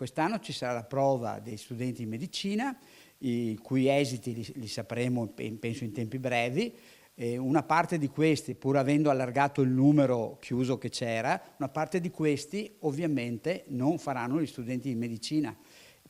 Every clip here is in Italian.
Quest'anno ci sarà la prova dei studenti di medicina, i cui esiti li sapremo penso in tempi brevi. Una parte di questi, pur avendo allargato il numero chiuso che c'era, una parte di questi ovviamente non faranno gli studenti di medicina,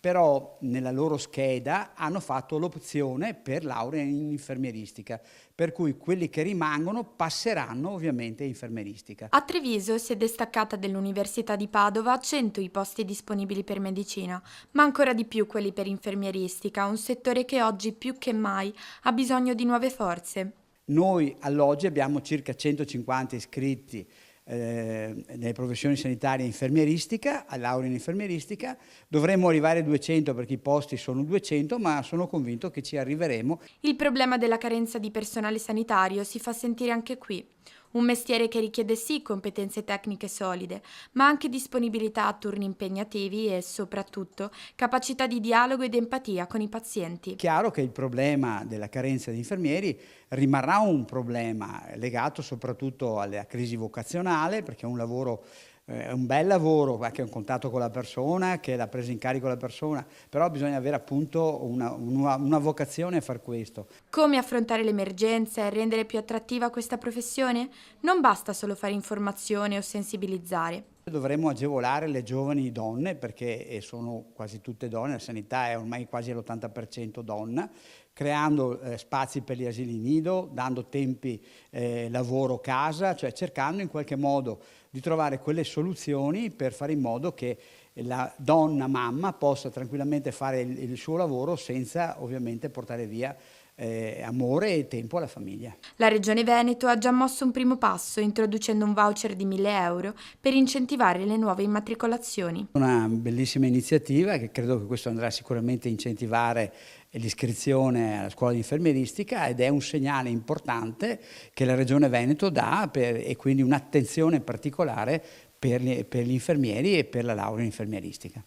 però nella loro scheda hanno fatto l'opzione per laurea in infermieristica, per cui quelli che rimangono passeranno ovviamente in infermieristica. A Treviso, sede staccata dell'Università di Padova, 100 i posti disponibili per medicina, ma ancora di più quelli per infermieristica, un settore che oggi più che mai ha bisogno di nuove forze. Noi all'oggi abbiamo circa 150 iscritti nelle professioni sanitarie e infermieristica, a laurea in infermieristica. Dovremmo arrivare a 200 perché i posti sono 200, ma sono convinto che ci arriveremo. Il problema della carenza di personale sanitario si fa sentire anche qui. Un mestiere che richiede sì competenze tecniche solide, ma anche disponibilità a turni impegnativi e, soprattutto, capacità di dialogo ed empatia con i pazienti. Chiaro che il problema della carenza di infermieri rimarrà un problema legato soprattutto alla crisi vocazionale, perché è un lavoro, è un bel lavoro, che è un contatto con la persona, che è la presa in carico della persona, però bisogna avere appunto una vocazione a far questo. Come affrontare l'emergenza e rendere più attrattiva questa professione? Non basta solo fare informazione o sensibilizzare. Dovremmo agevolare le giovani donne, perché sono quasi tutte donne, la sanità è ormai quasi all'80% donna, creando spazi per gli asili nido, dando tempi lavoro-casa, cioè cercando in qualche modo di trovare quelle soluzioni per fare in modo che la donna mamma possa tranquillamente fare il suo lavoro senza ovviamente portare via amore e tempo alla famiglia. La Regione Veneto ha già mosso un primo passo introducendo un voucher di 1.000 euro per incentivare le nuove immatricolazioni. Una bellissima iniziativa che credo che questo andrà sicuramente a incentivare l'iscrizione alla scuola di infermieristica ed è un segnale importante che la Regione Veneto dà e quindi un'attenzione particolare per gli infermieri e per la laurea in infermieristica.